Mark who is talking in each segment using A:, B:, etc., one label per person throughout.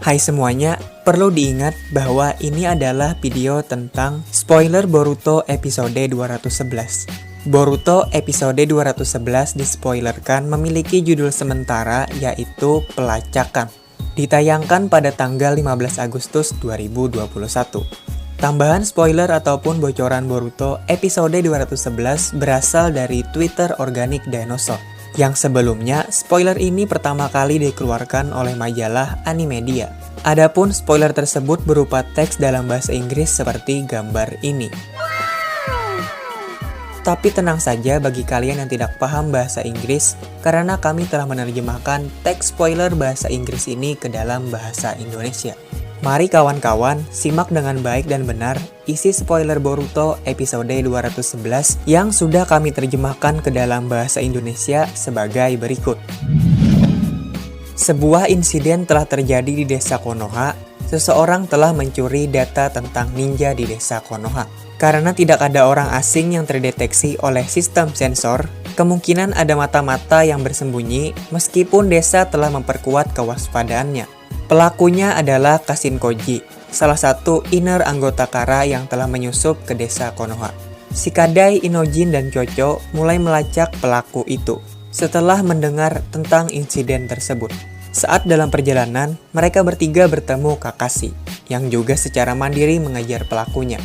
A: Hai semuanya, perlu diingat bahwa ini adalah video tentang spoiler Boruto episode 211. Boruto episode 211 dispoilerkan memiliki judul sementara yaitu Pelacakan. Ditayangkan pada tanggal 15 Agustus 2021. Tambahan spoiler ataupun bocoran Boruto episode 211 berasal dari Twitter organik Dinosaur. Yang sebelumnya, spoiler ini pertama kali dikeluarkan oleh majalah Animedia. Adapun spoiler tersebut berupa teks dalam bahasa Inggris seperti gambar ini. Tapi tenang saja bagi kalian yang tidak paham bahasa Inggris, karena kami telah menerjemahkan teks spoiler bahasa Inggris ini ke dalam bahasa Indonesia. Mari kawan-kawan, simak dengan baik dan benar isi spoiler Boruto episode 211 yang sudah kami terjemahkan ke dalam bahasa Indonesia sebagai berikut. Sebuah insiden telah terjadi di desa Konoha. Seseorang telah mencuri data tentang ninja di desa Konoha. Karena tidak ada orang asing yang terdeteksi oleh sistem sensor, kemungkinan ada mata-mata yang bersembunyi meskipun desa telah memperkuat kewaspadaannya. Pelakunya adalah Kashin Koji, salah satu inner anggota Kara yang telah menyusup ke desa Konoha. Shikadai, Inojin, dan Chocho mulai melacak pelaku itu setelah mendengar tentang insiden tersebut. Saat dalam perjalanan, mereka bertiga bertemu Kakashi, yang juga secara mandiri mengejar pelakunya.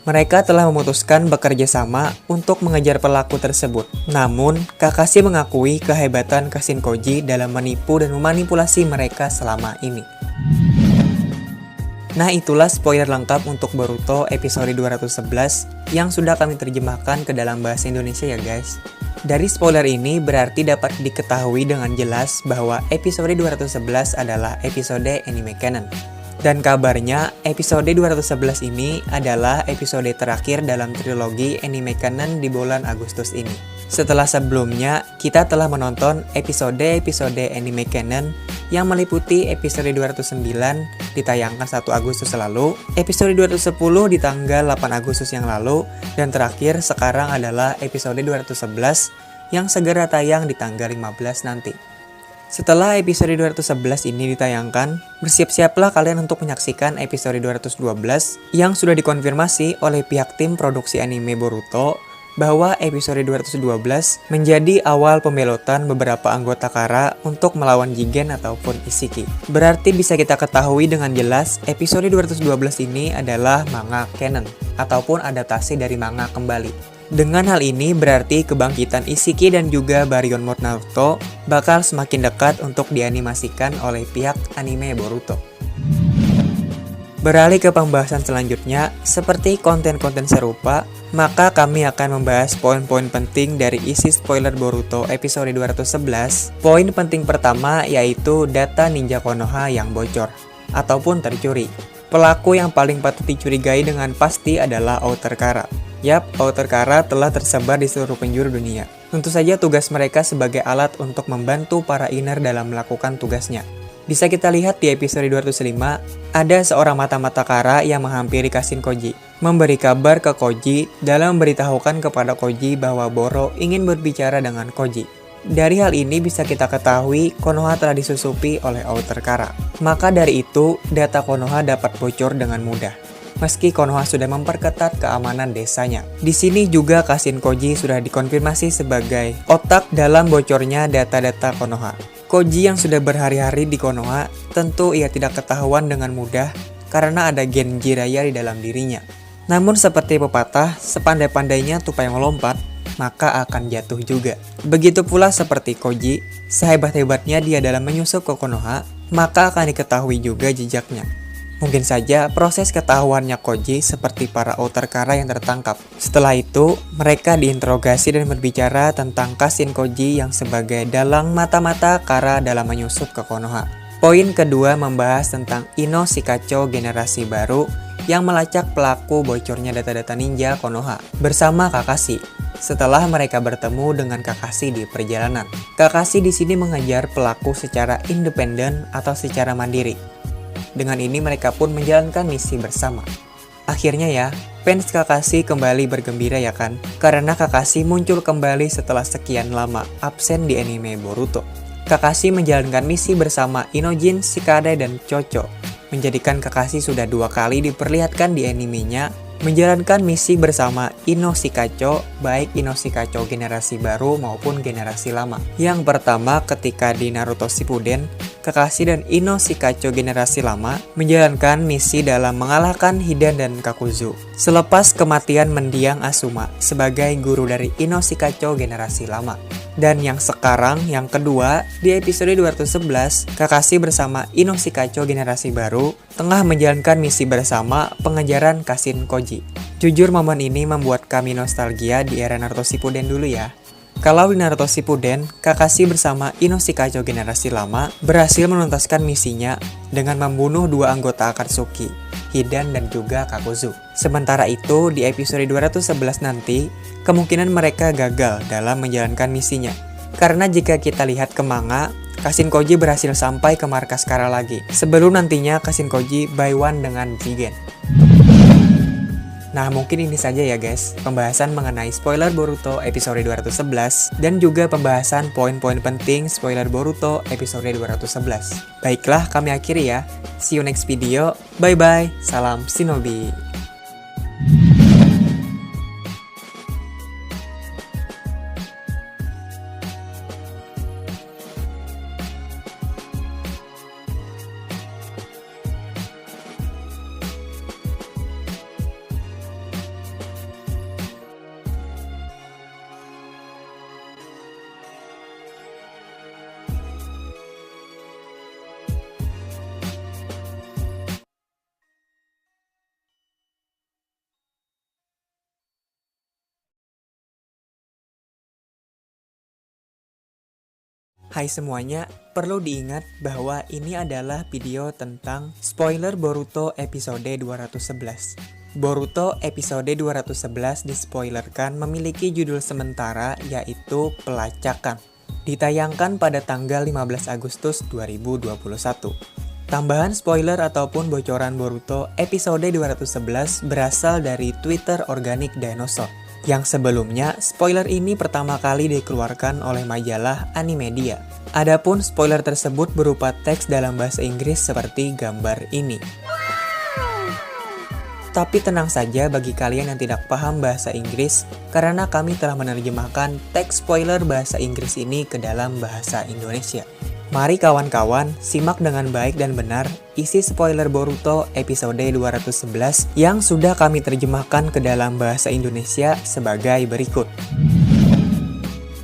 A: Mereka telah memutuskan bekerja sama untuk mengejar pelaku tersebut. Namun, Kakashi mengakui kehebatan Kashin Koji dalam menipu dan memanipulasi mereka selama ini. Nah, itulah spoiler lengkap untuk Boruto episode 211 yang sudah kami terjemahkan ke dalam bahasa Indonesia ya guys. Dari spoiler ini berarti dapat diketahui dengan jelas bahwa episode 211 adalah episode anime canon. Dan kabarnya, episode 211 ini adalah episode terakhir dalam trilogi anime canon di bulan Agustus ini. Setelah sebelumnya, kita telah menonton episode-episode anime canon yang meliputi episode 209 ditayangkan 1 Agustus lalu, episode 210 di tanggal 8 Agustus yang lalu, dan terakhir sekarang adalah episode 211 yang segera tayang di tanggal 15 nanti. Setelah episode 211 ini ditayangkan, bersiap-siaplah kalian untuk menyaksikan episode 212 yang sudah dikonfirmasi oleh pihak tim produksi anime Boruto bahwa episode 212 menjadi awal pembelotan beberapa anggota Kara untuk melawan Jigen ataupun Isshiki. Berarti bisa kita ketahui dengan jelas episode 212 ini adalah manga canon ataupun adaptasi dari manga kembali. Dengan hal ini berarti kebangkitan Isshiki dan juga Baryon Mode Naruto bakal semakin dekat untuk dianimasikan oleh pihak anime Boruto. Beralih ke pembahasan selanjutnya, seperti konten-konten serupa, maka kami akan membahas poin-poin penting dari isi spoiler Boruto episode 211. Poin penting pertama yaitu data ninja Konoha yang bocor ataupun tercuri. Pelaku yang paling patut dicurigai dengan pasti adalah Outer Kara. Yap, Outer Kara telah tersebar di seluruh penjuru dunia. Tentu saja tugas mereka sebagai alat untuk membantu para inner dalam melakukan tugasnya. Bisa kita lihat di episode 205, ada seorang mata-mata Kara yang menghampiri Kashin Koji, memberi kabar ke Koji dalam memberitahukan kepada Koji bahwa Boro ingin berbicara dengan Koji. Dari hal ini bisa kita ketahui Konoha telah disusupi oleh Outer Kara. Maka dari itu, data Konoha dapat bocor dengan mudah. Meski Konoha sudah memperketat keamanan desanya. Di sini juga Kashin Koji sudah dikonfirmasi sebagai otak dalam bocornya data-data Konoha. Koji yang sudah berhari-hari di Konoha, tentu ia tidak ketahuan dengan mudah karena ada gen Jiraiya di dalam dirinya. Namun seperti pepatah, sepandai-pandainya tupai melompat, maka akan jatuh juga. Begitu pula seperti Koji, sehebat-hebatnya dia dalam menyusup ke Konoha, maka akan diketahui juga jejaknya. Mungkin saja proses ketahuannya Koji seperti para Outer Kara yang tertangkap. Setelah itu, mereka diinterogasi dan berbicara tentang Kashin Koji yang sebagai dalang mata-mata Kara dalam menyusup ke Konoha. Poin kedua membahas tentang Ino Shikacho generasi baru yang melacak pelaku bocornya data-data ninja Konoha bersama Kakashi. Setelah mereka bertemu dengan Kakashi di perjalanan, Kakashi di sini mengejar pelaku secara independen atau secara mandiri. Dengan ini mereka pun menjalankan misi bersama. Akhirnya ya, fans Kakashi kembali bergembira ya kan? Karena Kakashi muncul kembali setelah sekian lama absen di anime Boruto. Kakashi menjalankan misi bersama Inojin, Shikadai, dan Chocho. menjadikan Kakashi sudah 2 kali diperlihatkan di animenya menjalankan misi bersama Ino Shikacho, baik Ino Shikacho generasi baru maupun generasi lama. Yang pertama ketika di Naruto Shippuden, Kakashi dan Ino Shikacho generasi lama menjalankan misi dalam mengalahkan Hidan dan Kakuzu selepas kematian mendiang Asuma sebagai guru dari Ino Shikacho generasi lama. Dan yang sekarang, yang kedua, di episode 211, Kakashi bersama Ino Shikacho generasi baru tengah menjalankan misi bersama pengejaran Kashin Koji. Jujur momen ini membuat kami nostalgia di era Naruto Shippuden dulu ya. Kalau di Naruto Shippuden, Kakashi bersama Ino Shikacho generasi lama berhasil menuntaskan misinya dengan membunuh 2 anggota Akatsuki, Hidan dan juga Kakuzu. Sementara itu, di episode 211 nanti, kemungkinan mereka gagal dalam menjalankan misinya. Karena jika kita lihat ke manga, Kashin Koji berhasil sampai ke markas Kara lagi, sebelum nantinya Kashin Koji by one dengan Jigen. Nah, mungkin ini saja ya guys, pembahasan mengenai spoiler Boruto episode 211 dan juga pembahasan poin-poin penting spoiler Boruto episode 211. Baiklah, kami akhiri ya. See you next video. Bye-bye. Salam Shinobi. Hai semuanya, perlu diingat bahwa ini adalah video tentang spoiler Boruto episode 211. Boruto episode 211 dispoilerkan memiliki judul sementara yaitu Pelacakan. Ditayangkan pada tanggal 15 Agustus 2021. Tambahan spoiler ataupun bocoran Boruto episode 211 berasal dari Twitter Organic Dinosaur. Yang sebelumnya, spoiler ini pertama kali dikeluarkan oleh majalah Animedia. Adapun spoiler tersebut berupa teks dalam bahasa Inggris seperti gambar ini. Tapi tenang saja bagi kalian yang tidak paham bahasa Inggris, karena kami telah menerjemahkan teks spoiler bahasa Inggris ini ke dalam bahasa Indonesia. Mari kawan-kawan, simak dengan baik dan benar isi spoiler Boruto episode 211 yang sudah kami terjemahkan ke dalam bahasa Indonesia sebagai berikut.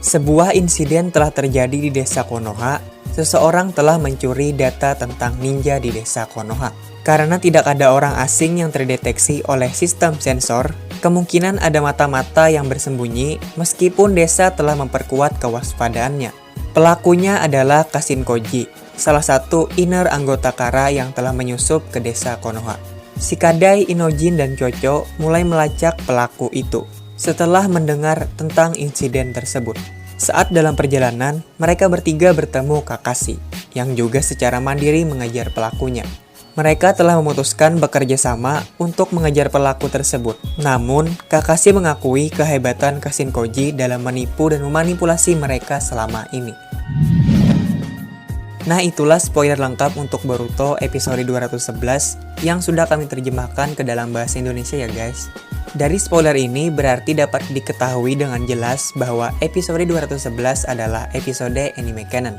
A: Sebuah insiden telah terjadi di desa Konoha. Seseorang telah mencuri data tentang ninja di desa Konoha. Karena tidak ada orang asing yang terdeteksi oleh sistem sensor, kemungkinan ada mata-mata yang bersembunyi meskipun desa telah memperkuat kewaspadaannya. Pelakunya adalah Kashin Koji, salah satu inner anggota Kara yang telah menyusup ke desa Konoha. Shikadai, Inojin, dan Chocho mulai melacak pelaku itu setelah mendengar tentang insiden tersebut. Saat dalam perjalanan, mereka bertiga bertemu Kakashi, yang juga secara mandiri mengejar pelakunya. Mereka telah memutuskan bekerja sama untuk mengejar pelaku tersebut. Namun, Kakashi mengakui kehebatan Kashin Koji dalam menipu dan memanipulasi mereka selama ini. Nah, itulah spoiler lengkap untuk Boruto episode 211 yang sudah kami terjemahkan ke dalam bahasa Indonesia ya guys. Dari spoiler ini berarti dapat diketahui dengan jelas bahwa episode 211 adalah episode anime canon.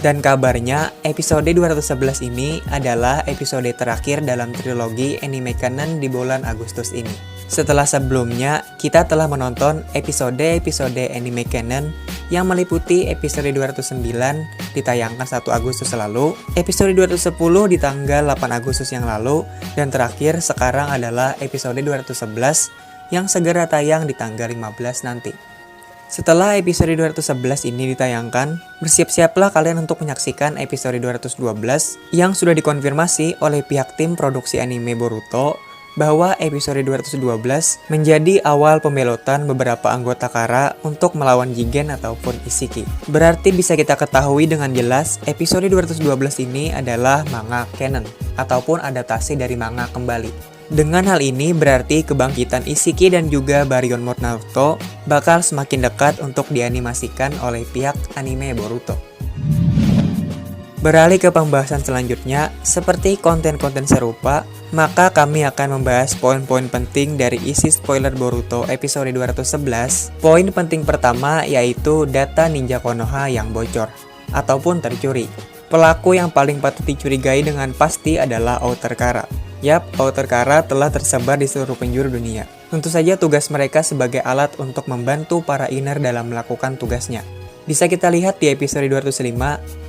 A: Dan kabarnya, episode 211 ini adalah episode terakhir dalam trilogi anime canon di bulan Agustus ini. Setelah sebelumnya, kita telah menonton episode-episode anime canon yang meliputi episode 209 ditayangkan 1 Agustus lalu, episode 210 di tanggal 8 Agustus yang lalu, dan terakhir sekarang adalah episode 211 yang segera tayang di tanggal 15 nanti. Setelah episode 211 ini ditayangkan, bersiap-siaplah kalian untuk menyaksikan episode 212 yang sudah dikonfirmasi oleh pihak tim produksi anime Boruto bahwa episode 212 menjadi awal pembelotan beberapa anggota Kara untuk melawan Jigen ataupun Isshiki. Berarti bisa kita ketahui dengan jelas episode 212 ini adalah manga canon ataupun adaptasi dari manga kembali. Dengan hal ini berarti kebangkitan Isshiki dan juga Baryon Mode Naruto bakal semakin dekat untuk dianimasikan oleh pihak anime Boruto. Beralih ke pembahasan selanjutnya, seperti konten-konten serupa, maka kami akan membahas poin-poin penting dari isi spoiler Boruto episode 211. Poin penting pertama yaitu data Ninja Konoha yang bocor ataupun tercuri. Pelaku yang paling patut dicurigai dengan pasti adalah Outer Kara. Yap, Outer Kara telah tersebar di seluruh penjuru dunia. Tentu saja tugas mereka sebagai alat untuk membantu para Iner dalam melakukan tugasnya. Bisa kita lihat di episode 205,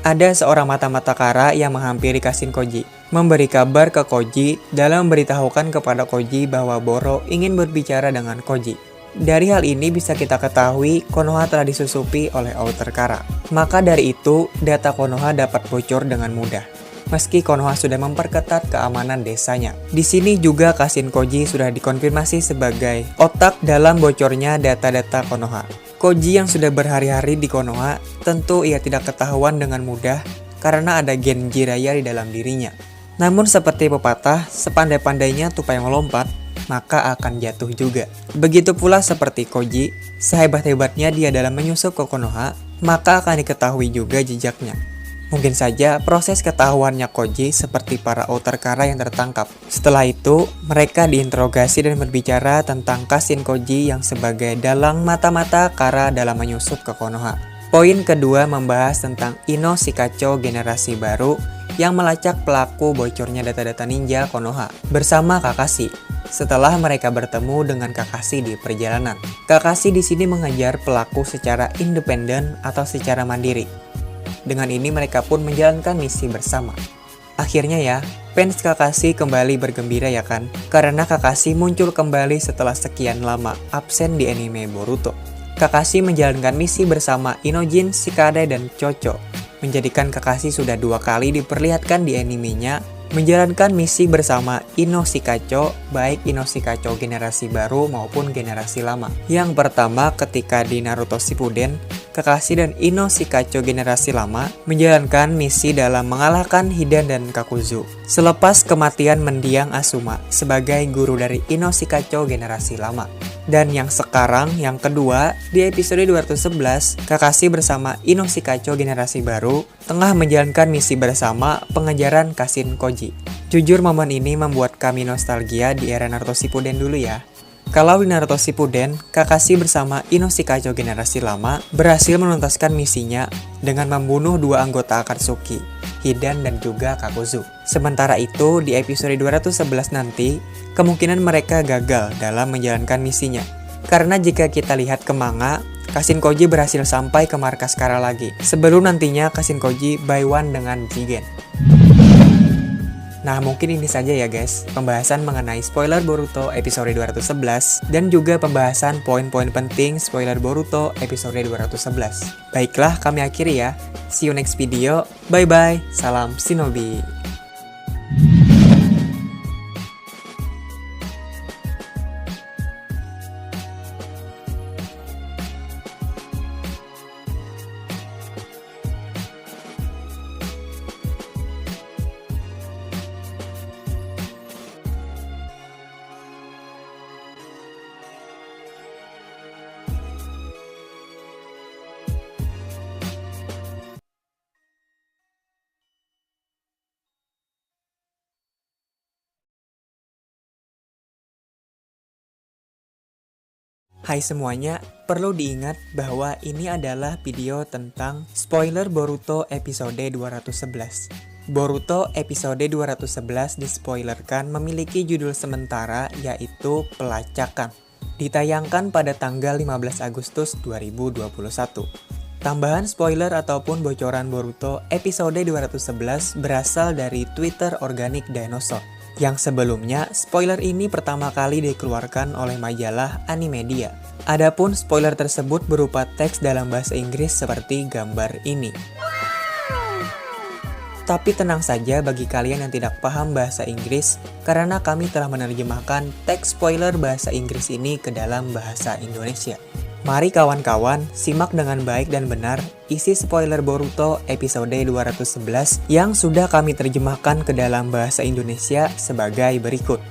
A: ada seorang mata-mata Kara yang menghampiri Kashin Koji, memberi kabar ke Koji dalam memberitahukan kepada Koji bahwa Boro ingin berbicara dengan Koji. Dari hal ini bisa kita ketahui Konoha telah disusupi oleh Outer Kara. Maka dari itu, data Konoha dapat bocor dengan mudah. Meski Konoha sudah memperketat keamanan desanya. Di sini juga Kashin Koji sudah dikonfirmasi sebagai otak dalam bocornya data-data Konoha. Koji yang sudah berhari-hari di Konoha, tentu ia tidak ketahuan dengan mudah karena ada gen Jiraiya di dalam dirinya. Namun seperti pepatah, sepandai-pandainya tupai melompat, maka akan jatuh juga. Begitu pula seperti Koji, sehebat-hebatnya dia dalam menyusup ke Konoha, maka akan diketahui juga jejaknya. Mungkin saja proses ketahuannya Koji seperti para Outer Kara yang tertangkap. Setelah itu, mereka diinterogasi dan berbicara tentang Kashin Koji yang sebagai dalang mata-mata Kara dalam menyusup ke Konoha. Poin kedua membahas tentang Ino Shikacho generasi baru yang melacak pelaku bocornya data-data ninja Konoha bersama Kakashi. Setelah mereka bertemu dengan Kakashi di perjalanan, Kakashi di sini mengejar pelaku secara independen atau secara mandiri. Dengan ini mereka pun menjalankan misi bersama. Akhirnya ya, fans Kakashi kembali bergembira ya kan? Karena Kakashi muncul kembali setelah sekian lama absen di anime Boruto. Kakashi menjalankan misi bersama Inojin, Shikade, dan Chocho. Menjadikan Kakashi sudah 2 kali diperlihatkan di animenya menjalankan misi bersama Ino Shikacho, baik Ino Shikacho generasi baru maupun generasi lama. Yang pertama ketika di Naruto Shippuden, Kakashi dan Ino Shikacho generasi lama menjalankan misi dalam mengalahkan Hidan dan Kakuzu. Selepas kematian mendiang Asuma sebagai guru dari Ino Shikacho generasi lama. Dan yang sekarang, yang kedua, di episode 211, Kakashi bersama Ino Shikacho generasi baru tengah menjalankan misi bersama pengejaran Kashin Koji. Jujur momen ini membuat kami nostalgia di era Naruto Shippuden dulu ya. Kalau di Naruto Shippuden, Kakashi bersama Ino Shikacho generasi lama berhasil menuntaskan misinya dengan membunuh 2 anggota Akatsuki, Hidan dan juga Kakuzu. Sementara itu, di episode 211 nanti, kemungkinan mereka gagal dalam menjalankan misinya. Karena jika kita lihat ke manga, Kashin Koji berhasil sampai ke markas Kara lagi, sebelum nantinya Kashin Koji by one dengan Jigen. Nah, mungkin ini saja ya guys, pembahasan mengenai spoiler Boruto episode 211 dan juga pembahasan poin-poin penting spoiler Boruto episode 211. Baiklah, kami akhiri ya. See you next video. Bye-bye. Salam Shinobi. Hai semuanya, perlu diingat bahwa ini adalah video tentang spoiler Boruto episode 211. Boruto episode 211 dispoilerkan memiliki judul sementara yaitu Pelacakan. Ditayangkan pada tanggal 15 Agustus 2021. Tambahan spoiler ataupun bocoran Boruto episode 211 berasal dari Twitter organik Dinosaur. Yang sebelumnya, spoiler ini pertama kali dikeluarkan oleh majalah Animedia. Adapun spoiler tersebut berupa teks dalam bahasa Inggris seperti gambar ini. Tapi tenang saja bagi kalian yang tidak paham bahasa Inggris, karena kami telah menerjemahkan teks spoiler bahasa Inggris ini ke dalam bahasa Indonesia. Mari kawan-kawan, simak dengan baik dan benar isi spoiler Boruto episode 211 yang sudah kami terjemahkan ke dalam bahasa Indonesia sebagai berikut.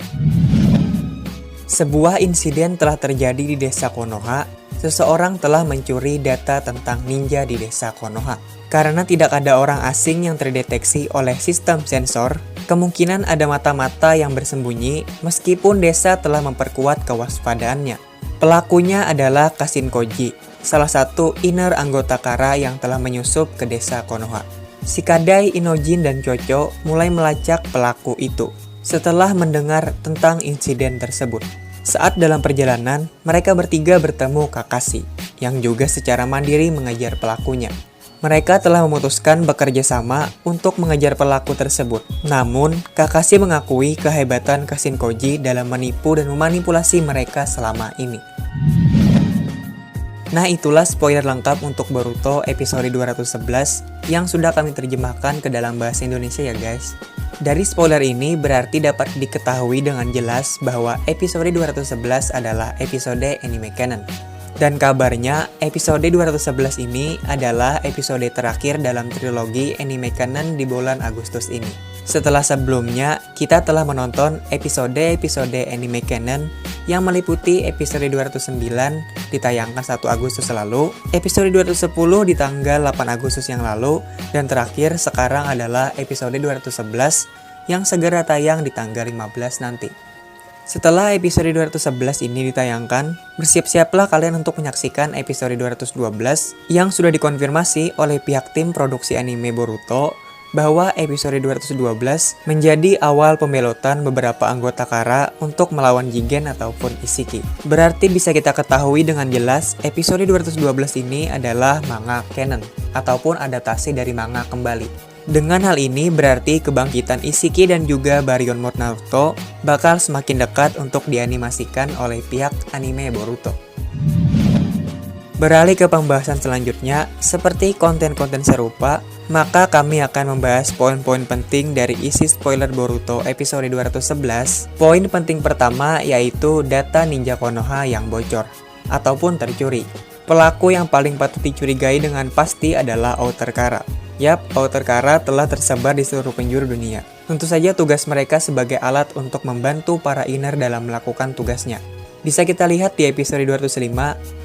A: Sebuah insiden telah terjadi di desa Konoha. Seseorang telah mencuri data tentang ninja di desa Konoha. Karena tidak ada orang asing yang terdeteksi oleh sistem sensor, kemungkinan ada mata-mata yang bersembunyi meskipun desa telah memperkuat kewaspadaannya. Pelakunya adalah Kashin Koji, salah satu inner anggota Kara yang telah menyusup ke desa Konoha. Shikadai, Inojin, dan Chocho mulai melacak pelaku itu setelah mendengar tentang insiden tersebut. Saat dalam perjalanan, mereka bertiga bertemu Kakashi, yang juga secara mandiri mengejar pelakunya. Mereka telah memutuskan bekerja sama untuk mengejar pelaku tersebut. Namun, Kakashi mengakui kehebatan Kashin Koji dalam menipu dan memanipulasi mereka selama ini. Nah, itulah spoiler lengkap untuk Boruto episode 211 yang sudah kami terjemahkan ke dalam bahasa Indonesia ya guys. Dari spoiler ini berarti dapat diketahui dengan jelas bahwa episode 211 adalah episode anime canon. Dan kabarnya episode 211 ini adalah episode terakhir dalam trilogi anime canon di bulan Agustus ini. Setelah sebelumnya, kita telah menonton episode-episode anime canon yang meliputi episode 209 ditayangkan 1 Agustus lalu, episode 210 di tanggal 8 Agustus yang lalu, dan terakhir sekarang adalah episode 211 yang segera tayang di tanggal 15 nanti. Setelah episode 211 ini ditayangkan, bersiap-siaplah kalian untuk menyaksikan episode 212 yang sudah dikonfirmasi oleh pihak tim produksi anime Boruto bahwa episode 212 menjadi awal pembelotan beberapa anggota Kara untuk melawan Jigen ataupun Isshiki. Berarti bisa kita ketahui dengan jelas episode 212 ini adalah manga canon ataupun adaptasi dari manga kembali. Dengan hal ini berarti kebangkitan Isshiki dan juga Baryon Mode Naruto bakal semakin dekat untuk dianimasikan oleh pihak anime Boruto. Beralih ke pembahasan selanjutnya, seperti konten-konten serupa, maka kami akan membahas poin-poin penting dari isi spoiler Boruto episode 211. Poin penting pertama yaitu data ninja Konoha yang bocor ataupun tercuri. Pelaku yang paling patut dicurigai dengan pasti adalah Outer Kara. Yap, Outer Kara telah tersebar di seluruh penjuru dunia. Tentu saja tugas mereka sebagai alat untuk membantu para inner dalam melakukan tugasnya. Bisa kita lihat di episode 205,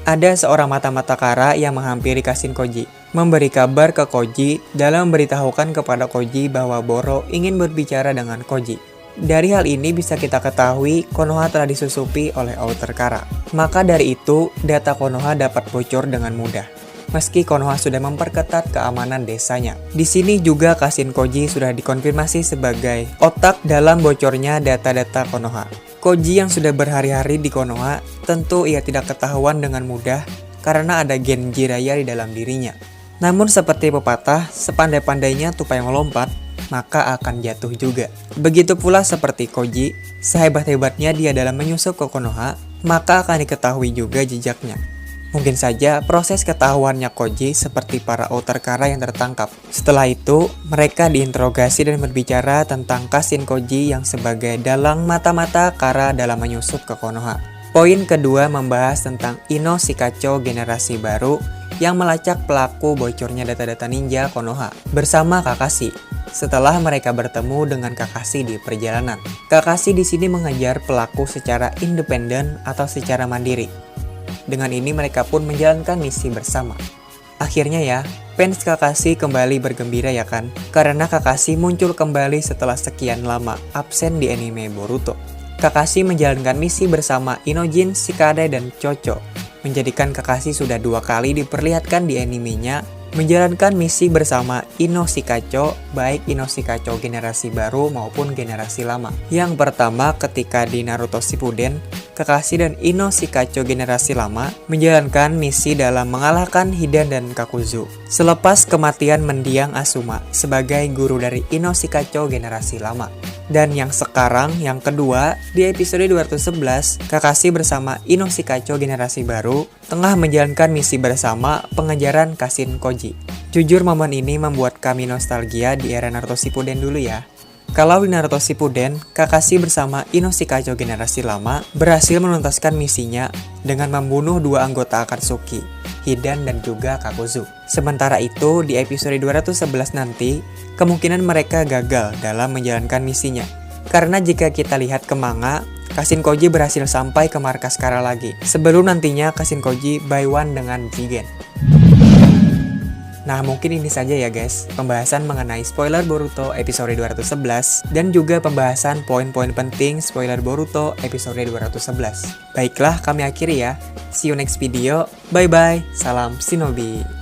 A: ada seorang mata-mata Kara yang menghampiri Kashin Koji, memberi kabar ke Koji dalam memberitahukan kepada Koji bahwa Boro ingin berbicara dengan Koji. Dari hal ini bisa kita ketahui Konoha telah disusupi oleh Outer Kara. Maka dari itu, data Konoha dapat bocor dengan mudah. Meski Konoha sudah memperketat keamanan desanya. Di sini juga Kashin Koji sudah dikonfirmasi sebagai otak dalam bocornya data-data Konoha. Koji yang sudah berhari-hari di Konoha, tentu ia tidak ketahuan dengan mudah karena ada gen Jiraiya di dalam dirinya. Namun seperti pepatah, sepandai-pandainya tupai melompat, maka akan jatuh juga. Begitu pula seperti Koji, sehebat-hebatnya dia dalam menyusup ke Konoha, maka akan diketahui juga jejaknya. Mungkin saja proses ketahuannya Koji seperti para Outer Kara yang tertangkap. Setelah itu, mereka diinterogasi dan berbicara tentang Kashin Koji yang sebagai dalang mata-mata Kara dalam menyusup ke Konoha. Poin kedua membahas tentang Ino Shikacho generasi baru yang melacak pelaku bocornya data-data ninja Konoha bersama Kakashi. Setelah mereka bertemu dengan Kakashi di perjalanan, Kakashi di sini mengejar pelaku secara independen atau secara mandiri. Dengan ini mereka pun menjalankan misi bersama. Akhirnya ya, fans Kakashi kembali bergembira ya kan? Karena Kakashi muncul kembali setelah sekian lama absen di anime Boruto. Kakashi menjalankan misi bersama Inojin, Shikadai, dan Chocho. Menjadikan Kakashi sudah 2 kali diperlihatkan di animenya menjalankan misi bersama Ino Shikacho, baik Ino Shikacho generasi baru maupun generasi lama. Yang pertama ketika di Naruto Shippuden, Kakashi dan Ino Shikacho generasi lama menjalankan misi dalam mengalahkan Hidan dan Kakuzu. Selepas kematian mendiang Asuma sebagai guru dari Ino Shikacho generasi lama. Dan yang sekarang, yang kedua, di episode 211, Kakashi bersama Ino Shikacho generasi baru tengah menjalankan misi bersama pengejaran Kashin Koji. Jujur momen ini membuat kami nostalgia di era Naruto Shippuden dulu ya. Kalau di Naruto Shippuden, Kakashi bersama Ino Shikacho generasi lama berhasil menuntaskan misinya dengan membunuh 2 anggota Akatsuki, Hidan dan juga Kakuzu. Sementara itu, di episode 211 nanti, kemungkinan mereka gagal dalam menjalankan misinya. Karena jika kita lihat ke manga, Kashin Koji berhasil sampai ke markas Kara lagi, sebelum nantinya Kashin Koji buy one dengan Jigen. Nah, mungkin ini saja ya guys, pembahasan mengenai spoiler Boruto episode 211 dan juga pembahasan poin-poin penting spoiler Boruto episode 211. Baiklah, kami akhiri ya. See you next video. Bye-bye. Salam Shinobi.